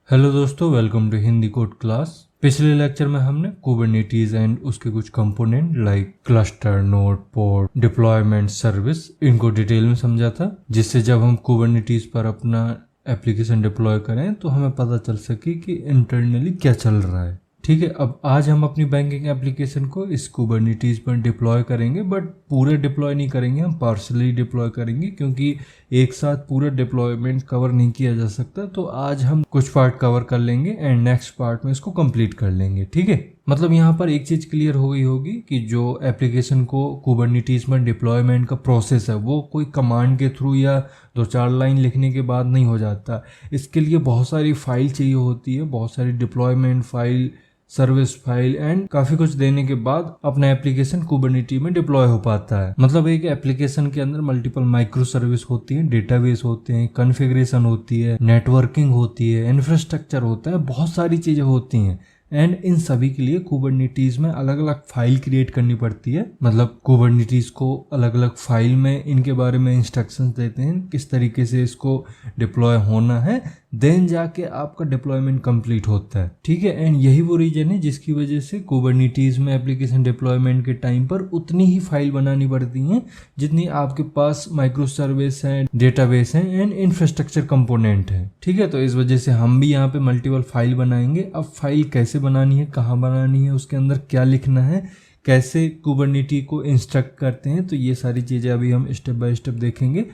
Hello दोस्तों, welcome to Hindi code class. पिछले lecture में हमने कुबरनेटीज एंड उसके कुछ component like cluster, node, port, deployment, service इनको डिटेल में समझा था, जिससे जब हम कुबरनेटीज पर अपना एप्लीकेशन डिप्लॉय करें तो हमें पता चल सके कि इंटरनली क्या चल रहा है। ठीक है, अब आज हम अपनी बैंकिंग एप्लीकेशन को इस कुबरनेटीज पर डिप्लॉय करेंगे, बट पूरे डिप्लॉय नहीं करेंगे, हम पार्शली डिप्लॉय करेंगे क्योंकि एक साथ पूरा डिप्लॉयमेंट कवर नहीं किया जा सकता। तो आज हम कुछ पार्ट कवर कर लेंगे एंड नेक्स्ट पार्ट में इसको कंप्लीट कर लेंगे। ठीक है, मतलब यहाँ पर एक चीज क्लियर हो गई होगी कि जो एप्लीकेशन को कुबरनेटीज में डिप्लॉयमेंट का प्रोसेस है वो कोई कमांड के थ्रू या 2-4 लाइन लिखने के बाद नहीं हो जाता। इसके लिए बहुत सारी फाइल चाहिए होती है, बहुत सारी deployment file, service file and काफी कुछ देने के बाद अपना एप्लीकेशन कुबरनेटी में डिप्लॉय हो पाता है। मतलब एक एप्लीकेशन के अंदर मल्टीपल माइक्रो सर्विस होती है, डेटाबेस होते हैं, कॉन्फ़िगरेशन होती है, नेटवर्किंग होती है, इंफ्रास्ट्रक्चर होता है, बहुत सारी चीजें होती हैं एंड इन सभी के लिए कुबरनेटीज में अलग अलग फाइल क्रिएट करनी पड़ती है। मतलब कुबरनेटीज को अलग अलग फाइल में इनके बारे में इंस्ट्रक्शंस देते हैं किस तरीके से इसको डिप्लॉय होना है, देन जाके आपका डिप्लॉयमेंट कंप्लीट होता है। ठीक है, एंड यही वो रीजन है जिसकी वजह से कुबरनेटीज में एप्लीकेशन डिप्लॉयमेंट के टाइम पर उतनी ही फाइल बनानी पड़ती हैं जितनी आपके पास माइक्रो सर्विस है, डेटाबेस है एंड इंफ्रास्ट्रक्चर कंपोनेंट है। ठीक है, तो इस वजह से हम भी यहाँ पे मल्टीपल फाइल बनाएंगे। अब फाइल कैसे बनानी है, कहाँ बनानी है, उसके अंदर क्या लिखना है, कैसे कुबरनेटी को इंस्ट्रक्ट करते हैं, तो ये सारी चीज़ें अभी हम स्टेप बाय स्टेप देखेंगे।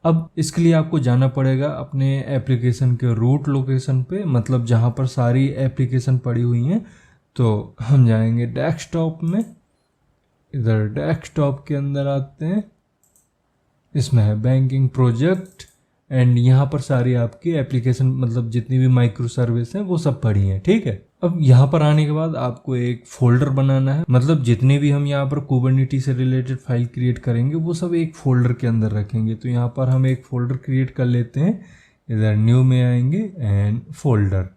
अब इसके लिए आपको जाना पड़ेगा अपने एप्लीकेशन के रूट लोकेशन पे, मतलब जहाँ पर सारी एप्लीकेशन पड़ी हुई हैं। तो हम जाएंगे डेस्कटॉप में, इधर डेस्कटॉप के अंदर आते हैं, इसमें है बैंकिंग प्रोजेक्ट एंड यहाँ पर सारी आपकी एप्लीकेशन मतलब जितनी भी माइक्रो सर्विस हैं वो सब पड़ी हैं। ठीक है, अब यहाँ पर आने के बाद आपको एक फोल्डर बनाना है, मतलब जितने भी हम यहाँ पर कुबरनेटी से रिलेटेड फाइल क्रिएट करेंगे वो सब एक फोल्डर के अंदर रखेंगे। तो यहाँ पर हम एक फोल्डर क्रिएट कर लेते हैं, इधर न्यू में आएंगे एंड फोल्डर,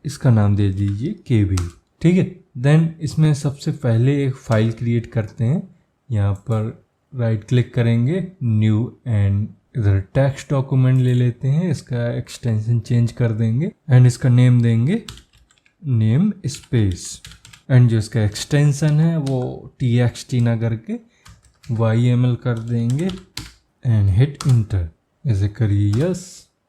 इसका नाम दे दीजिए KB। ठीक है, देन इसमें सबसे पहले एक फाइल क्रिएट करते हैं, यहाँ पर राइट क्लिक करेंगे, न्यू एंड इधर टेक्स्ट डॉक्यूमेंट ले लेते हैं, इसका एक्सटेंशन चेंज कर देंगे एंड इसका नेम देंगे नेम स्पेस एंड जो इसका एक्सटेंशन है वो TXT ना करके YML कर देंगे एंड हिट इंटर, ऐसे करिए यस।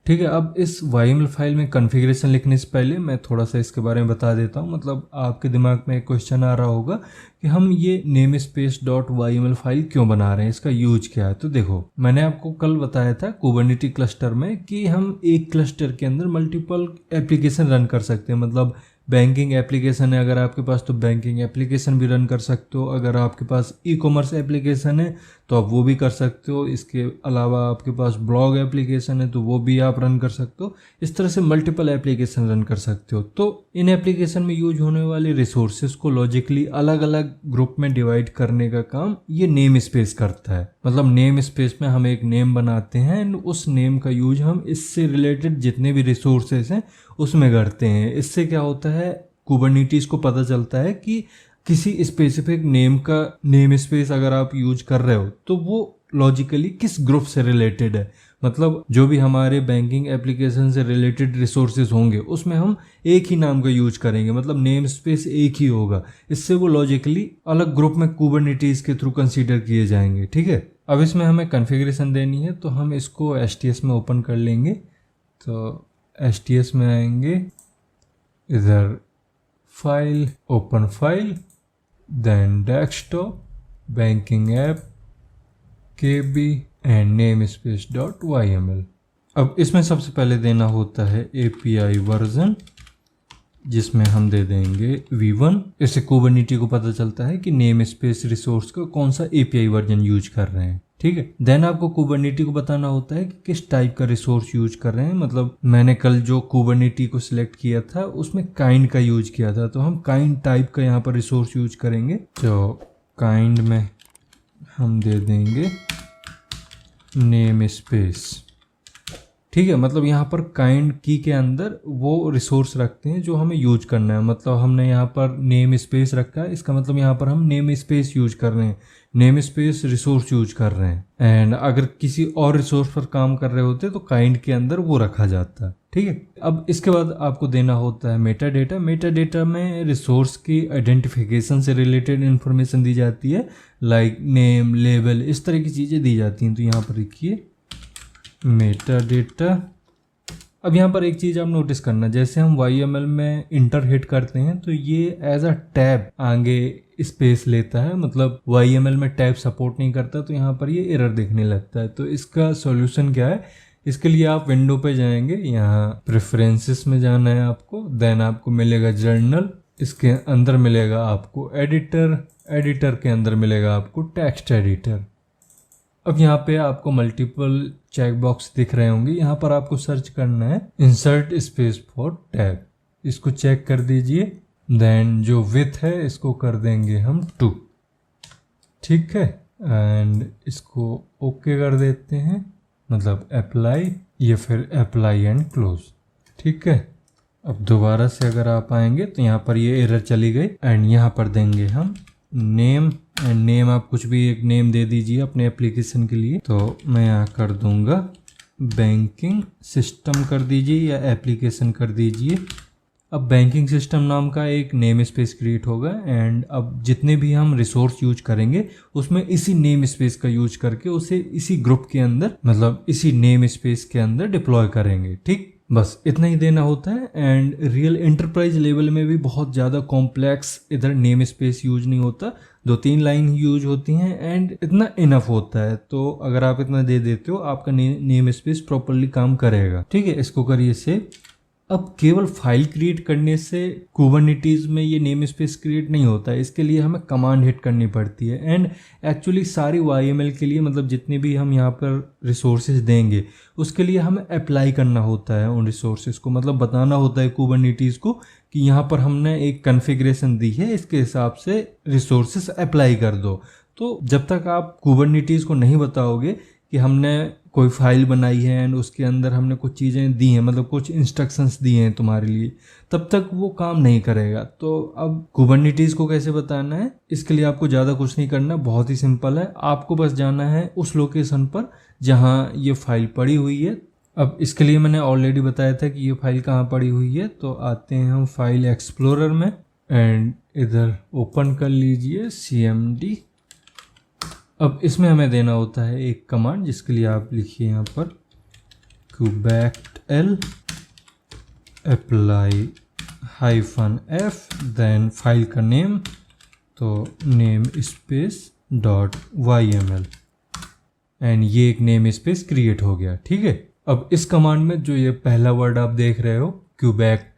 ठीक है, अब इस YML फाइल में कॉन्फ़िगरेशन लिखने से पहले मैं थोड़ा सा इसके बारे में बता देता हूँ। मतलब आपके दिमाग में एक क्वेश्चन आ रहा होगा कि हम ये name space dot YML file क्यों बना रहे हैं, इसका यूज क्या है। तो देखो, मैंने आपको कल बताया था कुबरनेटी क्लस्टर में कि हम एक क्लस्टर के अंदर मल्टीपल एप्लीकेशन रन कर सकते हैं। मतलब बैंकिंग एप्लीकेशन है अगर आपके पास तो बैंकिंग एप्लीकेशन भी रन कर सकते हो, अगर आपके पास ई-कॉमर्स एप्लीकेशन है तो आप वो भी कर सकते हो, इसके अलावा आपके पास ब्लॉग एप्लीकेशन है तो वो भी आप रन कर सकते हो। इस तरह से मल्टीपल एप्लीकेशन रन कर सकते हो। तो इन एप्लीकेशन में यूज होने वाले रिसोर्सेज को लॉजिकली अलग अलग ग्रुप में डिवाइड करने का काम ये नेम स्पेस करता है। मतलब नेम स्पेस में हम एक नेम बनाते हैं एंड उस नेम का यूज हम इससे रिलेटेड जितने भी रिसोर्सेज हैं उसमें करते हैं। इससे क्या होता है, कुबरनेटीज को पता चलता है कि किसी स्पेसिफिक नेम का नेम स्पेस अगर आप यूज कर रहे हो तो वो लॉजिकली किस ग्रुप से रिलेटेड है। मतलब जो भी हमारे बैंकिंग एप्लीकेशन से रिलेटेड रिसोर्सेज होंगे उसमें हम एक ही नाम का यूज करेंगे, मतलब नेम स्पेस एक ही होगा। इससे वो लॉजिकली अलग ग्रुप में कुबरनेटीज के थ्रू कंसीडर किए जाएंगे। ठीक है, अब इसमें हमें कॉन्फ़िगरेशन देनी है तो हम इसको STS में ओपन कर लेंगे। तो STS में आएंगे, इधर file, open file, then desktop, banking app, KB and name space dot YML। अब इसमें सबसे पहले देना होता है API वर्जन, जिसमें हम दे देंगे V1। इससे कुबरनेटी को पता चलता है कि नेम स्पेस रिसोर्स का कौन सा API वर्जन यूज कर रहे हैं। ठीक है, देन आपको कुबरनेटी को बताना होता है कि किस टाइप का रिसोर्स यूज कर रहे हैं। मतलब मैंने कल जो कुबरनेटी को सिलेक्ट किया था उसमें काइंड का यूज किया था, तो हम काइंड टाइप का यहाँ पर रिसोर्स यूज करेंगे। तो काइंड में हम दे देंगे नेम स्पेस। ठीक है, मतलब यहाँ पर काइंड की के अंदर वो रिसोर्स रखते हैं जो हमें यूज करना है। मतलब हमने यहाँ पर नेम स्पेस रखा है, इसका मतलब यहाँ पर हम नेम स्पेस यूज कर रहे हैं, नेम स्पेस रिसोर्स यूज कर रहे हैं। एंड अगर किसी और रिसोर्स पर काम कर रहे होते तो काइंड के अंदर वो रखा जाता है। ठीक है। अब इसके बाद आपको देना होता है मेटा डेटा। मेटा डेटा में रिसोर्स की आइडेंटिफिकेशन से रिलेटेड इन्फॉर्मेशन दी जाती है, लाइक नेम, लेबल, इस तरह की चीज़ें दी जाती हैं। तो यहाँ पर लिखिए मेटा डेटा। अब यहाँ पर एक चीज़ आप नोटिस करना, जैसे हम YML में इंटर हिट करते हैं तो ये एज अ टैब आगे स्पेस लेता है, मतलब YML में टैब सपोर्ट नहीं करता, तो यहाँ पर ये एरर देखने लगता है। तो इसका सॉल्यूशन क्या है? इसके लिए आप विंडो पे जाएंगे, यहाँ प्रेफरेंसेस में जाना है आपको, देन आपको मिलेगा जर्नल, इसके अंदर मिलेगा आपको एडिटर, एडिटर के अंदर मिलेगा आपको टेक्स्ट एडिटर। अब यहाँ पे आपको मल्टीपल चेक बॉक्स दिख रहे होंगे, यहाँ पर आपको सर्च करना है इंसर्ट स्पेस फॉर टैब, इसको चेक कर दीजिए। देन जो विथ है इसको कर देंगे हम 2, ठीक है, एंड इसको ओके कर देते हैं, मतलब अप्लाई, ये फिर अप्लाई एंड क्लोज, ठीक है। अब दोबारा से अगर आप आएंगे तो यहाँ पर ये एरर चली गई, एंड यहाँ पर देंगे हम नेम, एंड नेम आप कुछ भी एक नेम दे दीजिए अपने एप्लीकेशन के लिए। तो मैं यहाँ कर दूंगा बैंकिंग सिस्टम कर दीजिए या एप्लीकेशन कर दीजिए। अब बैंकिंग सिस्टम नाम का एक नेम स्पेस क्रिएट होगा, एंड अब जितने भी हम रिसोर्स यूज करेंगे उसमें इसी नेम स्पेस का यूज करके उसे इसी ग्रुप के अंदर, मतलब इसी नेम स्पेस के अंदर डिप्लॉय करेंगे, ठीक। बस इतना ही देना होता है। एंड रियल एंटरप्राइज लेवल में भी बहुत ज़्यादा कॉम्प्लेक्स इधर नेम स्पेस यूज नहीं होता, 2-3 लाइन यूज होती हैं एंड इतना इनफ होता है। तो अगर आप इतना दे देते हो आपका नेम स्पेस प्रॉपरली काम करेगा, ठीक है। इसको करिए सेव। अब केवल फाइल क्रिएट करने से कुबरनेटिस में ये नेम स्पेस क्रिएट नहीं होता है, इसके लिए हमें कमांड हिट करनी पड़ती है। एंड एक्चुअली सारी YML के लिए, मतलब जितने भी हम यहाँ पर रिसोर्सेज देंगे उसके लिए हमें अप्लाई करना होता है उन रिसोर्सेज को, मतलब बताना होता है कुबरनेटिस को कि यहाँ पर हमने एक कॉन्फ़िगरेशन दी है, इसके हिसाब से रिसोर्सेज अप्लाई कर दो। तो जब तक आप कुबरनेटिस को नहीं बताओगे कि हमने कोई फाइल बनाई है एंड उसके अंदर हमने कुछ चीज़ें दी हैं, मतलब कुछ इंस्ट्रक्शंस दिए हैं तुम्हारे लिए, तब तक वो काम नहीं करेगा। तो अब कुबरनेटिस को कैसे बताना है, इसके लिए आपको ज़्यादा कुछ नहीं करना, बहुत ही सिंपल है। आपको बस जाना है उस लोकेशन पर जहाँ ये फाइल पड़ी हुई है। अब इसके लिए मैंने ऑलरेडी बताया था कि ये फाइल कहाँ पड़ी हुई है। तो आते हैं हम फाइल एक्सप्लोरर में, एंड इधर ओपन कर लीजिए CMD। अब इसमें हमें देना होता है एक कमांड, जिसके लिए आप लिखिए यहाँ पर kubectl apply -f, then file का नेम, तो नेम स्पेस .yml, एंड ये एक नेम स्पेस क्रिएट हो गया, ठीक है। अब इस कमांड में जो ये पहला वर्ड आप देख रहे हो kubectl,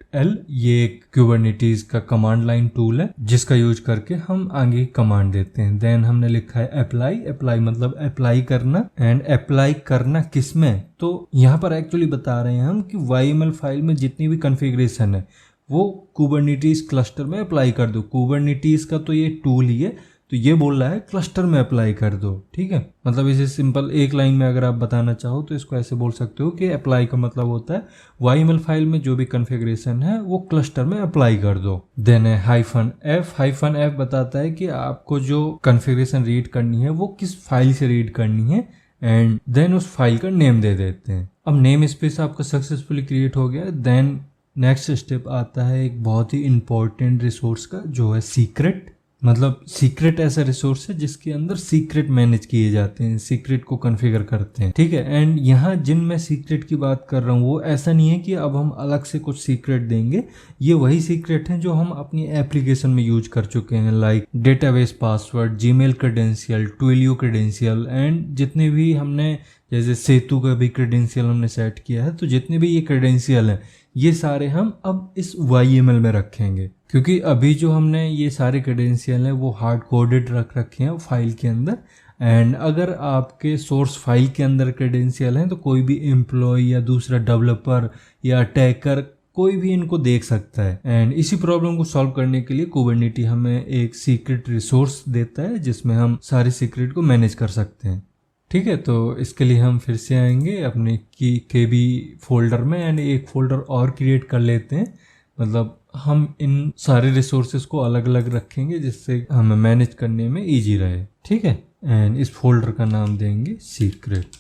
ये एक कुबरनेटिस का कमांड लाइन टूल है जिसका यूज करके हम आगे कमांड देते हैं। देन हमने लिखा है अप्लाई, अप्लाई मतलब अप्लाई करना, एंड अप्लाई करना किस में, तो यहाँ पर एक्चुअली बता रहे हैं हम कि YML फाइल में जितनी भी कॉन्फ़िगरेशन है वो कुबरनेटिस क्लस्टर में अप्लाई कर दो। कुबरनेटिस का तो ये टूल ही है, तो ये बोल रहा है क्लस्टर में अप्लाई कर दो, ठीक है। मतलब इसे सिंपल एक लाइन में अगर आप बताना चाहो तो इसको ऐसे बोल सकते हो कि अप्लाई का मतलब होता है YML फाइल में जो भी कॉन्फ़िगरेशन है वो क्लस्टर में अप्लाई कर दो। देन है -f बताता है कि आपको जो कॉन्फ़िगरेशन रीड करनी है वो किस फाइल से रीड करनी है, एंड देन उस फाइल का नेम दे देते हैं। अब नेम स्पेस आपका सक्सेसफुली क्रिएट हो गया। देन नेक्स्ट स्टेप आता है एक बहुत ही इंपॉर्टेंट रिसोर्स का, जो है सीक्रेट। मतलब सीक्रेट ऐसा रिसोर्स है जिसके अंदर सीक्रेट मैनेज किए जाते हैं, सीक्रेट को कॉन्फ़िगर करते हैं, ठीक है। एंड यहाँ जिन मैं सीक्रेट की बात कर रहा हूँ वो ऐसा नहीं है कि अब हम अलग से कुछ सीक्रेट देंगे, ये वही सीक्रेट हैं जो हम अपनी एप्लीकेशन में यूज कर चुके हैं, like database password, Gmail credential, Twilio credential, and जितने भी हमने, जैसे सेतु का भी क्रेडेंशियल हमने सेट किया है, तो जितने भी ये क्रेडेंशियल हैं ये सारे हम अब इस YML में रखेंगे, क्योंकि अभी जो हमने ये सारे क्रेडेंशियल हैं वो हार्ड कोडेड रख रखे हैं फाइल के अंदर। एंड अगर आपके सोर्स फाइल के अंदर क्रेडेंशियल हैं तो कोई भी एम्प्लॉय या दूसरा डेवलपर या अटैकर कोई भी इनको देख सकता है। एंड इसी प्रॉब्लम को सॉल्व करने के लिए कुबरनेटिस हमें एक सीक्रेट रिसोर्स देता है जिसमें हम सारे सीक्रेट को मैनेज कर सकते हैं, ठीक है। तो इसके लिए हम फिर से आएंगे अपने KB फोल्डर में, एंड एक फोल्डर और क्रिएट कर लेते हैं, मतलब हम इन सारे रिसोर्सेज को अलग अलग रखेंगे जिससे हमें मैनेज करने में इजी रहे, ठीक है। एंड इस फोल्डर का नाम देंगे सीक्रेट,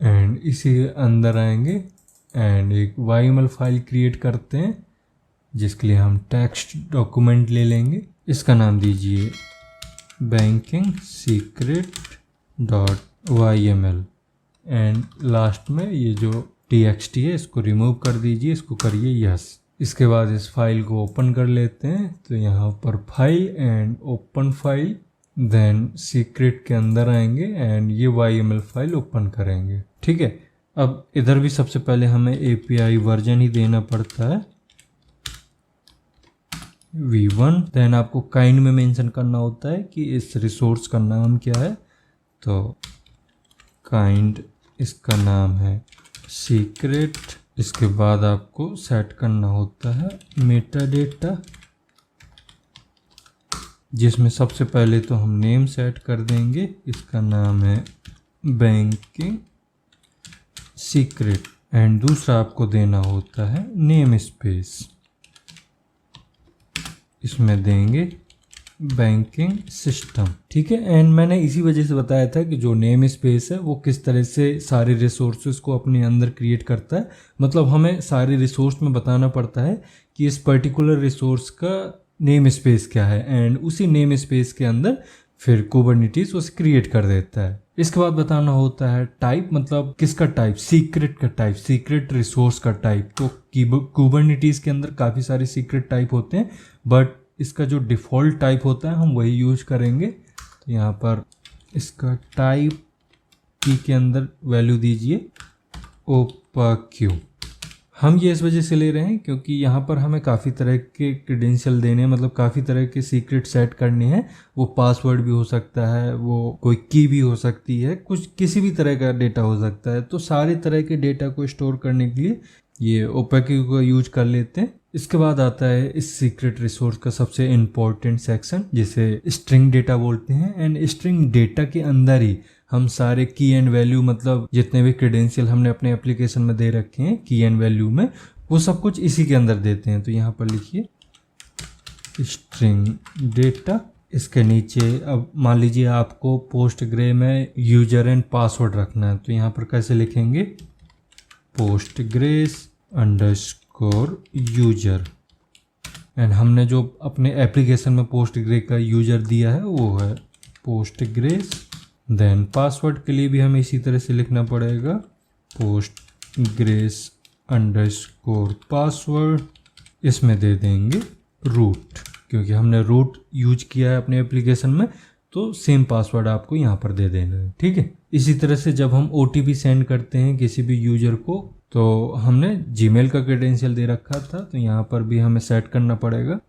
एंड इसी अंदर आएंगे एंड एक YML फाइल क्रिएट करते हैं जिसके लिए हम टेक्स्ट डॉक्यूमेंट ले लेंगे। इसका नाम दीजिए banking secret dot YML and last में ये जो TXT है इसको रिमूव कर दीजिए, इसको करिए यस। इसके बाद इस फाइल को ओपन कर लेते हैं। तो यहाँ पर file and open file, then secret के अंदर आएंगे एंड ये YML फाइल ओपन करेंगे। ठीक है, अब इधर भी सबसे पहले हमें API वर्जन ही देना पड़ता है V1। देन आपको काइंड में मेंशन करना होता है कि इस रिसोर्स का नाम क्या है। तो काइंड इसका नाम है सीक्रेट। इसके बाद आपको सेट करना होता है मेटा डेटा, जिसमें सबसे पहले तो हम नेम सेट कर देंगे। इसका नाम है बैंकिंग सीक्रेट एंड दूसरा आपको देना होता है नेम स्पेस। इसमें देंगे बैंकिंग सिस्टम। ठीक है, एंड मैंने इसी वजह से बताया था कि जो नेम स्पेस है वो किस तरह से सारे रिसोर्सेज को अपने अंदर क्रिएट करता है। मतलब हमें सारे रिसोर्स में बताना पड़ता है कि इस पर्टिकुलर रिसोर्स का नेम स्पेस क्या है एंड उसी नेम स्पेस के अंदर फिर कुबरनेटिस उसे क्रिएट कर देता है। इसके बाद बताना होता है टाइप, मतलब किसका टाइप, सीक्रेट का टाइप, सीक्रेट रिसोर्स का टाइप। तो कुबरनेटिस के अंदर काफ़ी सारे सीक्रेट टाइप होते हैं, बट इसका जो डिफ़ॉल्ट टाइप होता है हम वही यूज करेंगे। तो यहाँ पर इसका टाइप की के अंदर वैल्यू दीजिए OPAQ। हम ये इस वजह से ले रहे हैं क्योंकि यहाँ पर हमें काफ़ी तरह के क्रेडेंशियल देने हैं, मतलब काफ़ी तरह के सीक्रेट सेट करने हैं। वो पासवर्ड भी हो सकता है, वो कोई की भी हो सकती है, कुछ किसी भी तरह का डेटा हो सकता है। तो सारे तरह के डेटा को स्टोर करने के लिए ये OPAQ को यूज कर लेते हैं। इसके बाद आता है इस सीक्रेट रिसोर्स का सबसे इम्पोर्टेंट सेक्शन, जिसे स्ट्रिंग डेटा बोलते हैं। एंड स्ट्रिंग डेटा के अंदर ही हम सारे की एंड वैल्यू, मतलब जितने भी क्रेडेंशियल हमने अपने एप्लीकेशन में दे रखे हैं की एंड वैल्यू में, वो सब कुछ इसी के अंदर देते हैं। तो यहाँ पर लिखिए स्ट्रिंग डेटा। इसके नीचे अब मान लीजिए आपको पोस्टग्रे में यूजर एंड पासवर्ड रखना है, तो यहाँ पर कैसे लिखेंगे postgres अंडरस्कोर यूजर। एंड हमने जो अपने एप्लीकेशन में postgre का यूजर दिया है वो है postgres। देन पासवर्ड के लिए भी हमें इसी तरह से लिखना पड़ेगा postgres अंडरस्कोर पासवर्ड। इसमें दे देंगे रूट, क्योंकि हमने रूट यूज किया है अपने एप्लीकेशन में, तो सेम पासवर्ड आपको यहाँ पर दे देना है। ठीक है, इसी तरह से जब हम OTP सेंड करते हैं किसी भी यूजर को, तो हमने Gmail का क्रेडेंशियल दे रखा था, तो यहाँ पर भी हमें सेट करना पड़ेगा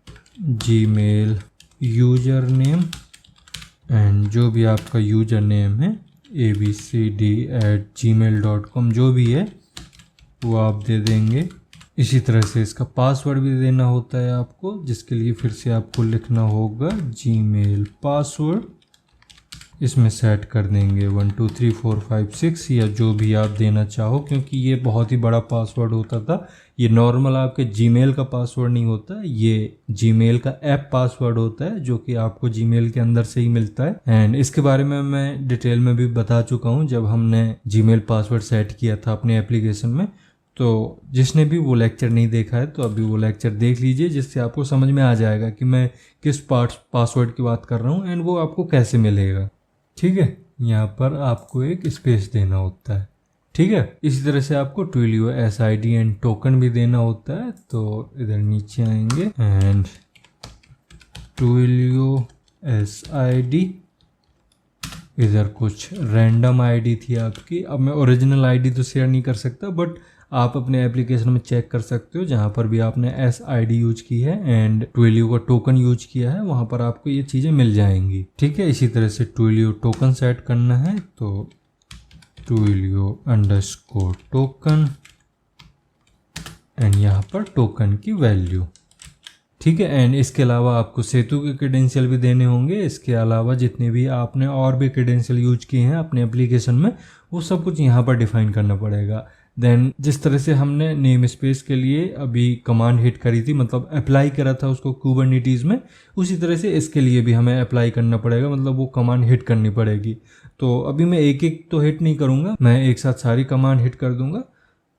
Gmail यूजर नेम एंड जो भी आपका यूजर नेम है abcd@gmail.com जो भी है वो आप दे देंगे। इसी तरह से इसका पासवर्ड भी देना होता है आपको, जिसके लिए फिर से आपको लिखना होगा Gmail पासवर्ड। इसमें सेट कर देंगे 1 2 3 4 5 6 या जो भी आप देना चाहो, क्योंकि ये बहुत ही बड़ा पासवर्ड होता था। ये नॉर्मल आपके Gmail का पासवर्ड नहीं होता, ये Gmail का ऐप पासवर्ड होता है जो कि आपको Gmail के अंदर से ही मिलता है। एंड इसके बारे में मैं डिटेल में भी बता चुका हूँ जब हमने Gmail पासवर्ड सेट किया था अपने एप्लीकेशन में। तो जिसने भी वो लेक्चर नहीं देखा है तो अभी वो लेक्चर देख लीजिए, जिससे आपको समझ में आ जाएगा कि मैं किस पासवर्ड की बात कर रहा हूँ एंड वो आपको कैसे मिलेगा। ठीक है, यहाँ पर आपको एक स्पेस देना होता है। ठीक है, इसी तरह से आपको Twilio SID एंड टोकन भी देना होता है। तो इधर नीचे आएंगे एंड Twilio SID, इधर कुछ रैंडम आईडी थी आपकी। अब मैं ओरिजिनल आईडी तो शेयर नहीं कर सकता, बट आप अपने एप्लीकेशन में चेक कर सकते हो जहाँ पर भी आपने SID यूज की है एंड Twilio का टोकन यूज किया है, वहाँ पर आपको ये चीज़ें मिल जाएंगी। ठीक है, इसी तरह से Twilio टोकन सेट करना है, तो Twilio अंडरस्कोर टोकन एंड यहाँ पर टोकन की वैल्यू। ठीक है, एंड इसके अलावा आपको सेतु के क्रेडेंशियल भी देने होंगे। इसके अलावा जितने भी आपने और भी क्रेडेंशियल यूज किए हैं अपने एप्लीकेशन में, वो सब कुछ यहाँ पर डिफाइन करना पड़ेगा। देन जिस तरह से हमने नेम स्पेस के लिए अभी कमांड हिट करी थी, मतलब अप्लाई करा था उसको कुबरनेटिस में, उसी तरह से इसके लिए भी हमें अप्लाई करना पड़ेगा, मतलब वो कमांड हिट करनी पड़ेगी। तो अभी मैं एक एक तो हिट नहीं करूँगा, मैं एक साथ सारी कमांड हिट कर दूंगा।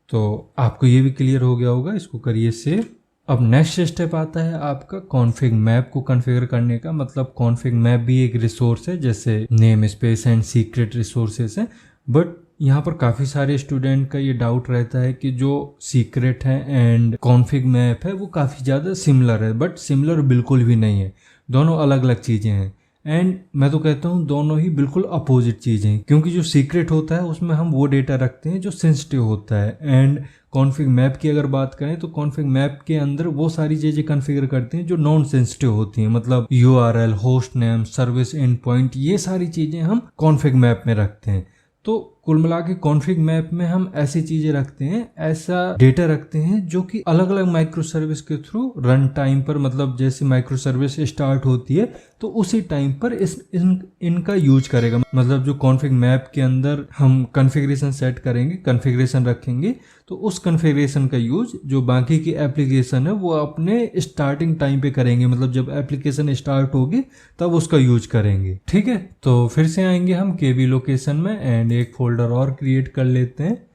तो आपको ये भी क्लियर हो गया होगा, इसको करिए सेव। अब नेक्स्ट स्टेप आता है आपका कॉन्फ़िग मैप को कॉन्फ़िगर करने का। मतलब कॉन्फ़िग मैप भी एक रिसोर्स है, जैसे name space and secret resources है। बट यहाँ पर काफ़ी सारे स्टूडेंट का ये डाउट रहता है कि जो सीक्रेट है एंड कॉन्फ़िग मैप है वो काफ़ी ज़्यादा सिमिलर है, बट सिमिलर बिल्कुल भी नहीं है, दोनों अलग अलग चीज़ें हैं। एंड मैं तो कहता हूँ दोनों ही बिल्कुल अपोजिट चीज़ें हैं, क्योंकि जो सीक्रेट होता है उसमें हम वो डेटा रखते हैं जो सेंसिटिव होता है, एंड कॉन्फ़िग मैप की अगर बात करें तो कॉन्फ़िग मैप के अंदर वो सारी चीज़ें कॉन्फ़िगर करते हैं जो नॉन सेंसिटिव होती हैं। मतलब URL, host name, service and point, ये सारी चीज़ें हम कॉन्फ़िग मैप में रखते हैं। तो कुल मिला के कॉन्फ़िग मैप में हम ऐसी चीज़ें रखते हैं, ऐसा डेटा रखते हैं जो कि अलग अलग माइक्रो सर्विस के थ्रू रन टाइम पर, मतलब जैसे माइक्रो सर्विस स्टार्ट होती है तो उसी टाइम पर इनका यूज करेगा। मतलब जो कॉन्फ़िग मैप के अंदर हम कॉन्फ़िगरेशन सेट करेंगे, कॉन्फ़िगरेशन रखेंगे, तो उस कॉन्फ़िगरेशन का यूज जो बाकी की एप्लीकेशन है वो अपने स्टार्टिंग टाइम पे करेंगे। मतलब जब एप्लीकेशन स्टार्ट होगी तब उसका यूज करेंगे। ठीक है, तो फिर से आएंगे हम केबी लोकेशन में एंड एक फोल्डर और क्रिएट कर लेते हैं।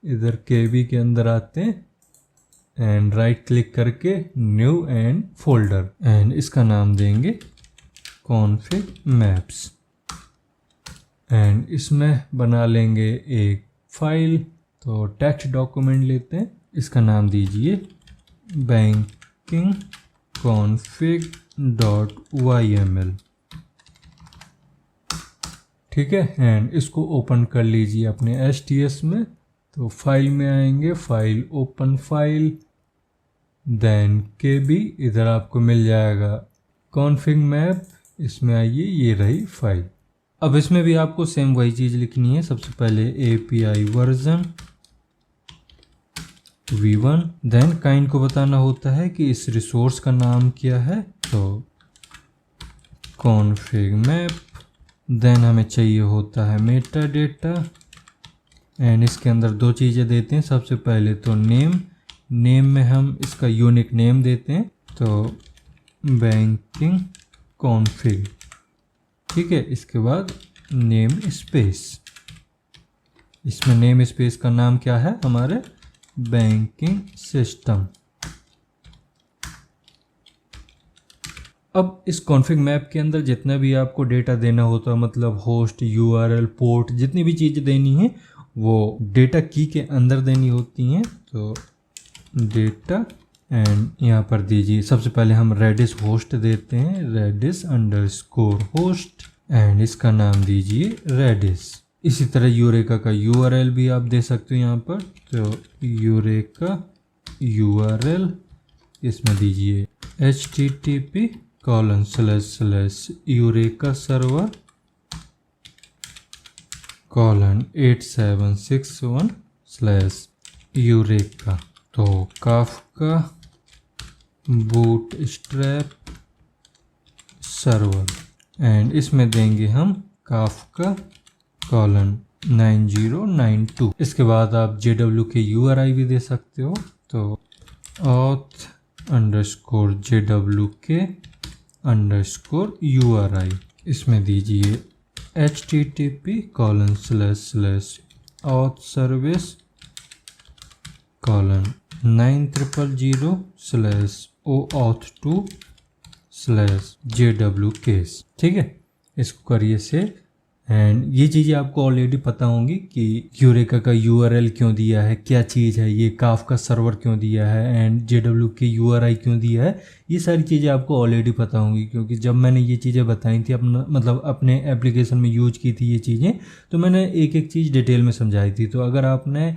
इधर केबी के अंदर आते हैं एंड राइट क्लिक करके न्यू एंड फोल्डर, एंड इसका नाम देंगे कॉन्फ़िग मैप्स। एंड इसमें बना लेंगे एक फाइल, तो टेक्स्ट डॉक्यूमेंट लेते हैं, इसका नाम दीजिए बैंकिंग config .yml। ठीक है, एंड इसको ओपन कर लीजिए अपने STS में। तो फाइल में आएंगे, file open file, then KB, इधर आपको मिल जाएगा कॉन्फ़िग मैप, इसमें आइए, ये रही फाइल। अब इसमें भी आपको सेम वही चीज़ लिखनी है। सबसे पहले API version v1, then kind को बताना होता है कि इस रिसोर्स का नाम क्या है, तो कॉन्फ़िग मैप, देन हमें चाहिए होता है मेटा डेटा, एंड इसके अंदर दो चीज़ें देते हैं। सबसे पहले तो नेम में हम इसका यूनिक नेम देते हैं, तो बैंकिंग कॉन्फ़िग। ठीक है, इसके बाद नेम स्पेस, इसमें नेम स्पेस का नाम क्या है, हमारे बैंकिंग सिस्टम। अब इस कॉन्फ़िग मैप के अंदर जितना भी आपको डेटा देना होता है, मतलब होस्ट, यूआरएल, पोर्ट, जितनी भी चीज़ें देनी है वो डेटा की के अंदर देनी होती हैं। तो डेटा, एंड यहाँ पर दीजिए, सबसे पहले हम रेडिस होस्ट देते हैं, redis_host, एंड इसका नाम दीजिए रेडिस। इसी तरह यूरेका का URL भी आप दे सकते हो यहाँ पर, तो यूरेका URL, इसमें दीजिए http://eureka:8761/eureka। तो काफका बूटस्ट्रैप सर्वर, एंड इसमें देंगे हम kafka:9092। इसके बाद आप JWK URI भी दे सकते हो, तो auth_JWK_URI, इसमें दीजिए http://auth_service:9000/OAuth2/JWK। ठीक है, इसको करिए से। एंड ये चीज़ें आपको ऑलरेडी पता होंगी कि यूरेका का URL क्यों दिया है, क्या चीज़ है ये, काफका सर्वर क्यों दिया है, एंड JWK URI क्यों दिया है। ये सारी चीज़ें आपको ऑलरेडी पता होंगी, क्योंकि जब मैंने ये चीज़ें बताई थी अपना, मतलब अपने एप्लीकेशन में यूज की थी ये चीज़ें, तो मैंने एक एक चीज़ डिटेल में समझाई थी। तो अगर आपने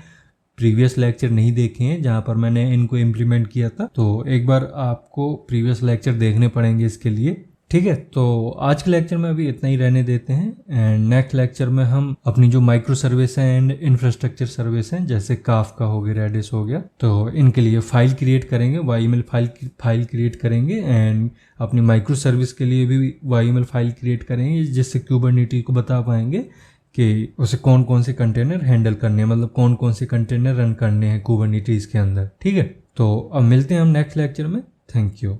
प्रीवियस लेक्चर नहीं देखे हैं जहाँ पर मैंने इनको इम्प्लीमेंट किया था, तो एक बार आपको प्रीवियस लेक्चर देखने पड़ेंगे इसके लिए। ठीक है, तो आज के लेक्चर में अभी इतना ही रहने देते हैं, एंड नेक्स्ट लेक्चर में हम अपनी जो माइक्रो सर्विस है एंड इंफ्रास्ट्रक्चर सर्विस हैं, जैसे काफका हो गया, रेडिस हो गया, तो इनके लिए फाइल क्रिएट करेंगे, YML फाइल क्रिएट करेंगे, एंड अपनी माइक्रो सर्विस के लिए भी YML फाइल क्रिएट करेंगे, जिससे कुबरनेटिस को बता पाएंगे कि उसे कौन कौन से कंटेनर हैंडल करने हैं, मतलब कौन कौन से कंटेनर रन करने हैं कुबरनेटिस के अंदर। ठीक है, तो अब मिलते हैं हम नेक्स्ट लेक्चर में। Thank you.